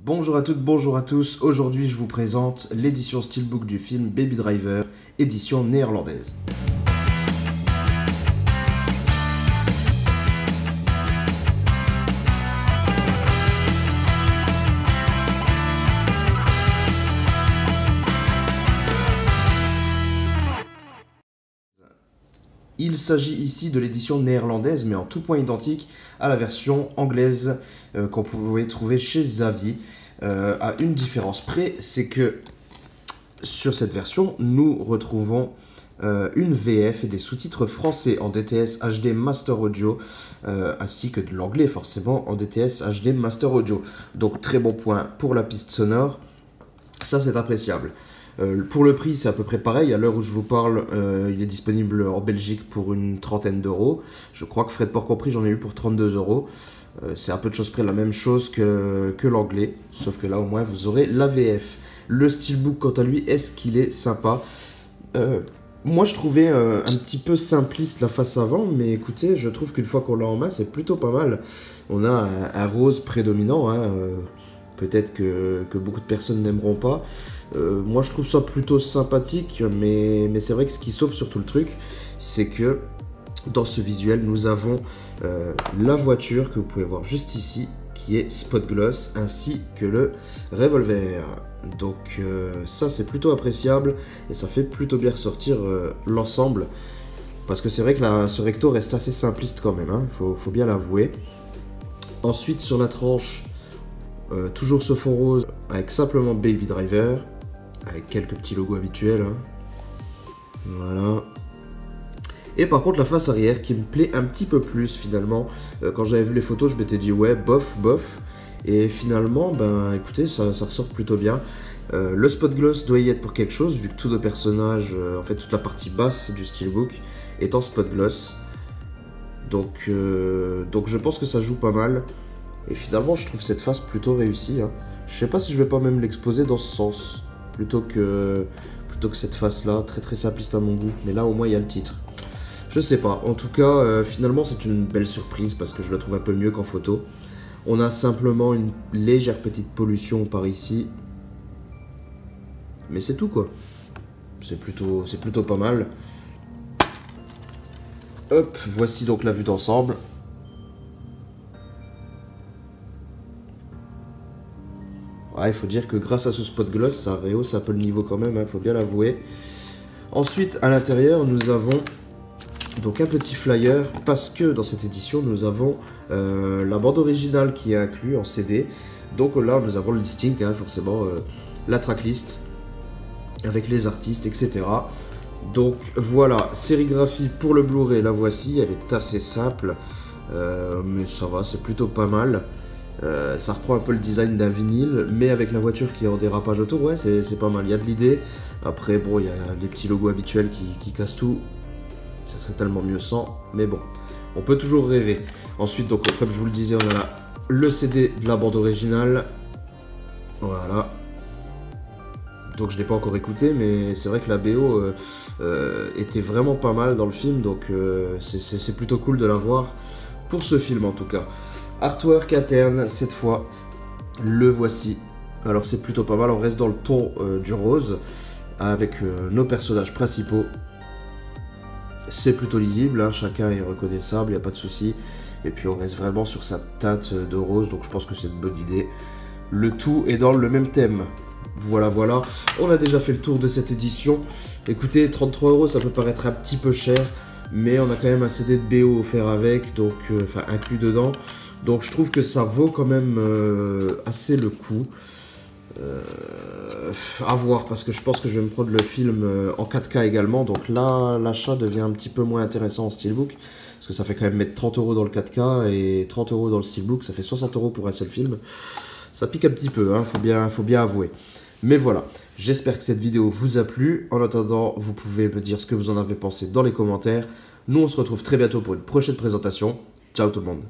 Bonjour à toutes, bonjour à tous. Aujourd'hui, je vous présente l'édition Steelbook du film Baby Driver, édition néerlandaise. Il s'agit ici de l'édition néerlandaise, mais en tout point identique à la version anglaise qu'on pouvait trouver chez Zavvi. À une différence près, c'est que sur cette version, nous retrouvons une VF et des sous-titres français en DTS HD Master Audio, ainsi que de l'anglais forcément en DTS HD Master Audio. Donc très bon point pour la piste sonore, ça c'est appréciable. Pour le prix, c'est à peu près pareil. À l'heure où je vous parle, il est disponible en Belgique pour une trentaine d'euros. Je crois que frais de port compris, j'en ai eu pour 32 euros. C'est à peu de choses près la même chose que l'anglais, sauf que là au moins vous aurez la VF. Le Steelbook, quant à lui, est-ce qu'il est sympa? Moi je trouvais un petit peu simpliste la face avant, mais écoutez, je trouve qu'une fois qu'on l'a en main, c'est plutôt pas mal. On a un rose prédominant, hein, peut-être que beaucoup de personnes n'aimeront pas. Moi je trouve ça plutôt sympathique, mais c'est vrai que ce qui sauve sur tout le truc, c'est que dans ce visuel, nous avons la voiture que vous pouvez voir juste ici, qui est Spot Gloss, ainsi que le revolver. Donc ça c'est plutôt appréciable et ça fait plutôt bien ressortir l'ensemble. Parce que c'est vrai que ce recto reste assez simpliste quand même, hein, faut bien l'avouer. Ensuite sur la tranche, toujours ce fond rose avec simplement Baby Driver, avec quelques petits logos habituels. Hein. Voilà. Et par contre la face arrière qui me plaît un petit peu plus finalement. Quand j'avais vu les photos, je m'étais dit ouais, bof, bof. Et finalement, ben écoutez, ça ressort plutôt bien. Le Spot Gloss doit y être pour quelque chose, vu que tous nos personnages, en fait toute la partie basse du Steelbook est en Spot Gloss. Donc je pense que ça joue pas mal. Et finalement, je trouve cette face plutôt réussie. Hein. Je sais pas si je vais pas même l'exposer dans ce sens, plutôt que cette face là, très très simpliste à mon goût. Mais là au moins il y a le titre. Je sais pas, en tout cas, finalement c'est une belle surprise parce que je la trouve un peu mieux qu'en photo. On a simplement une légère petite pollution par ici. Mais c'est tout quoi. C'est plutôt pas mal. Hop, voici donc la vue d'ensemble. Ouais, il faut dire que grâce à ce Spot Gloss, ça rehausse un peu le niveau quand même, hein, faut bien l'avouer. Ensuite, à l'intérieur, nous avons donc un petit flyer, parce que dans cette édition, nous avons la bande originale qui est inclue en CD. Donc là, nous avons le listing, hein, forcément, la tracklist, avec les artistes, etc. Donc voilà, sérigraphie pour le Blu-ray, la voici, elle est assez simple, mais ça va, c'est plutôt pas mal. Ça reprend un peu le design d'un vinyle, mais avec la voiture qui est en dérapage autour, ouais, c'est pas mal, il y a de l'idée. Après, bon, il y a les petits logos habituels qui cassent tout. Ça serait tellement mieux sans, mais bon, on peut toujours rêver. Ensuite, donc, comme je vous le disais, on a là le CD de la bande originale. Voilà. Donc, je ne l'ai pas encore écouté, mais c'est vrai que la BO était vraiment pas mal dans le film, donc c'est plutôt cool de la voir pour ce film en tout cas. Artwork interne, cette fois, le voici. Alors, c'est plutôt pas mal, on reste dans le ton du rose, avec nos personnages principaux. C'est plutôt lisible, hein, chacun est reconnaissable, il n'y a pas de souci. Et puis on reste vraiment sur sa teinte de rose, donc je pense que c'est une bonne idée. Le tout est dans le même thème. Voilà, voilà. On a déjà fait le tour de cette édition. Écoutez, 33 €, ça peut paraître un petit peu cher, mais on a quand même un CD de BO offert avec, donc enfin inclus dedans. Donc je trouve que ça vaut quand même assez le coup. À voir, parce que je pense que je vais me prendre le film en 4K également, donc là l'achat devient un petit peu moins intéressant en Steelbook, parce que ça fait quand même mettre 30 € dans le 4K et 30 € dans le Steelbook, ça fait 60 € pour un seul film. Ça pique un petit peu, hein, faut bien avouer. Mais voilà, j'espère que cette vidéo vous a plu. En attendant, vous pouvez me dire ce que vous en avez pensé dans les commentaires. Nous on se retrouve très bientôt pour une prochaine présentation. Ciao tout le monde.